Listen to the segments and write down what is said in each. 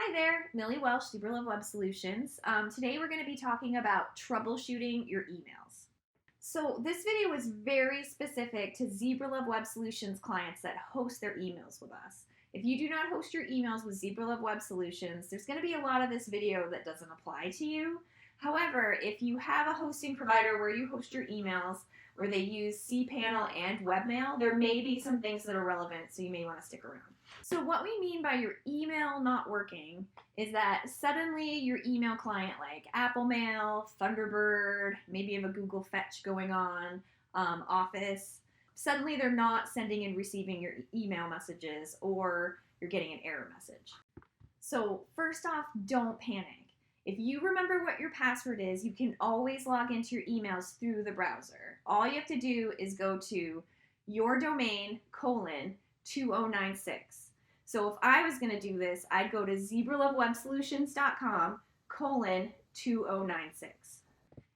Hi there, Millie Welsh, Zebralove Web Solutions. Today we're going to be talking about troubleshooting your emails. So this video is very specific to Zebralove Web Solutions clients that host their emails with us. If you do not host your emails with Zebralove Web Solutions, there's going to be a lot of this video that doesn't apply to you. However, if you have a hosting provider where you host your emails, where they use cPanel and webmail, there may be some things that are relevant, so you may want to stick around. So what we mean by your email not working is that suddenly your email client like Apple Mail, Thunderbird, maybe you have a Google Fetch going on, Office, suddenly they're not sending and receiving your email messages or you're getting an error message. So first off, don't panic. If you remember what your password is, you can always log into your emails through the browser. All you have to do is go to yourdomain:2096. So if I was going to do this, I'd go to zebralovewebsolutions.com:2096.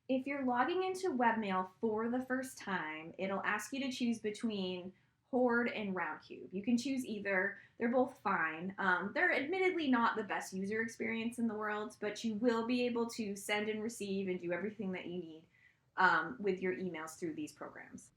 If you're logging into webmail for the first time, it'll ask you to choose between Horde and Roundcube. You can choose either. They're both fine. They're admittedly not the best user experience in the world, but you will be able to send and receive and do everything that you need with your emails through these programs.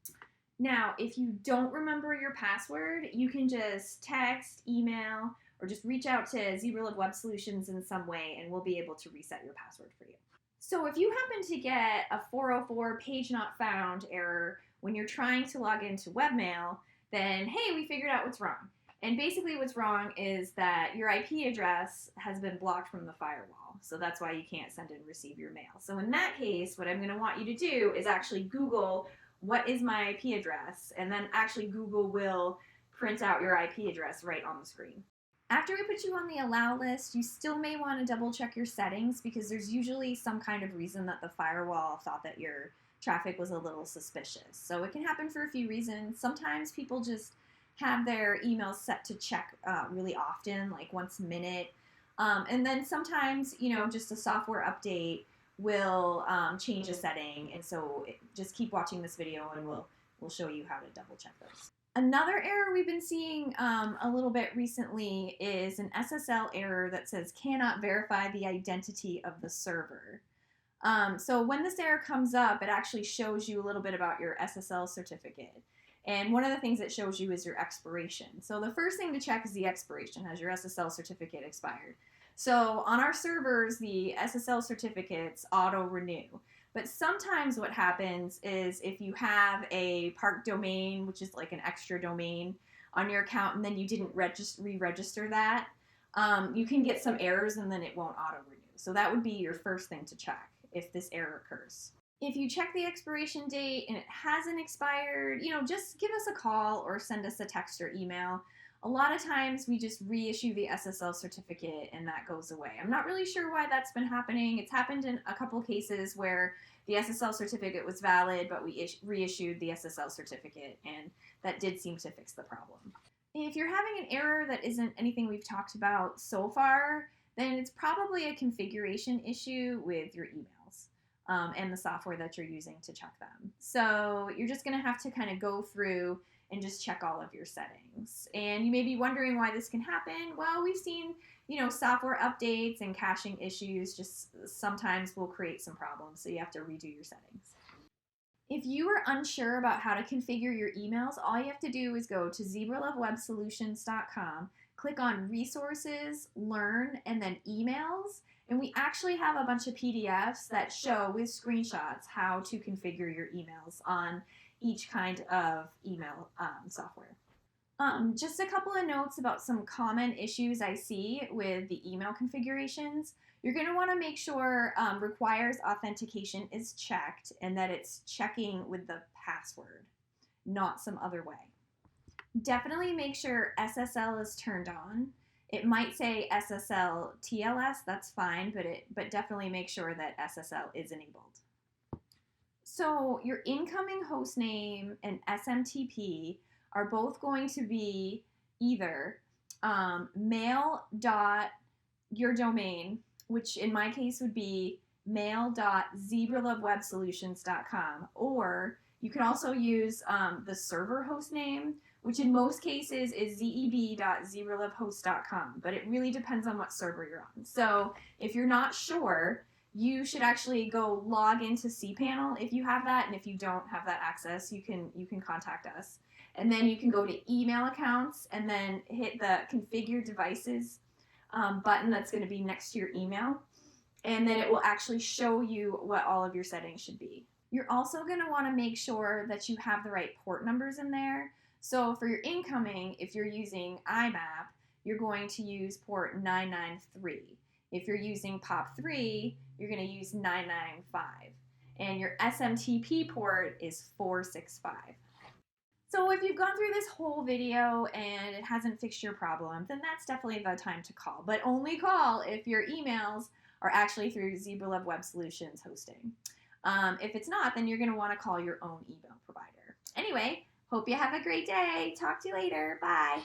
Now, if you don't remember your password, you can just text, email, or just reach out to Zebralove Web Solutions in some way, and we'll be able to reset your password for you. So if you happen to get a 404 page not found error when you're trying to log into webmail, then hey, we figured out what's wrong. And basically what's wrong is that your IP address has been blocked from the firewall. So that's why you can't send and receive your mail. So in that case, what I'm going to want you to do is actually Google what is my IP address, and then actually Google will print out your IP address right on the screen. After we put you on the allow list, you still may want to double check your settings because there's usually some kind of reason that the firewall thought that your traffic was a little suspicious. So it can happen for a few reasons. Sometimes people just have their emails set to check really often, like once a minute. And then sometimes, just a software update will change a setting. And so just keep watching this video and we'll show you how to double check those. Another error we've been seeing a little bit recently is an SSL error that says cannot verify the identity of the server. So when this error comes up, it actually shows you a little bit about your SSL certificate. And one of the things it shows you is your expiration. So the first thing to check is the expiration. Has your SSL certificate expired? So on our servers, the SSL certificates auto-renew. But sometimes what happens is if you have a park domain, which is like an extra domain on your account, and then you didn't re-register that, you can get some errors and then it won't auto-renew. So that would be your first thing to check if this error occurs. If you check the expiration date and it hasn't expired, just give us a call or send us a text or email. A lot of times we just reissue the SSL certificate and that goes away. I'm not really sure why that's been happening. It's happened in a couple cases where the SSL certificate was valid, but we reissued the SSL certificate, and that did seem to fix the problem. If you're having an error that isn't anything we've talked about so far, then it's probably a configuration issue with your emails. And the software that you're using to check them. So you're just going to have to kind of go through and just check all of your settings. And you may be wondering why this can happen. Well, we've seen, software updates and caching issues just sometimes will create some problems, so you have to redo your settings. If you are unsure about how to configure your emails, all you have to do is go to zebralovewebsolutions.com, click on Resources, Learn, and then Emails. And we actually have a bunch of PDFs that show with screenshots how to configure your emails on each kind of email software. Just a couple of notes about some common issues I see with the email configurations. You're going to want to make sure requires authentication is checked and that it's checking with the password, not some other way. Definitely make sure SSL is turned on. It might say SSL TLS, that's fine, but definitely make sure that SSL is enabled. So your incoming host name and SMTP are both going to be either mail.yourdomain, which in my case would be mail.zebralovewebsolutions.com, or you can also use the server host name, which in most cases is zeb.zebralovehost.com, but it really depends on what server you're on. So if you're not sure, you should actually go log into cPanel if you have that, and if you don't have that access, you can contact us. And then you can go to email accounts and then hit the configure devices button that's going to be next to your email, and then it will actually show you what all of your settings should be. You're also going to want to make sure that you have the right port numbers in there. So for your incoming, if you're using IMAP, you're going to use port 993. If you're using POP3, you're going to use 995. And your SMTP port is 465. So if you've gone through this whole video and it hasn't fixed your problem, then that's definitely the time to call. But only call if your emails are actually through Zebralove Web Solutions hosting. If it's not, then you're going to want to call your own email provider. Anyway, hope you have a great day. Talk to you later. Bye.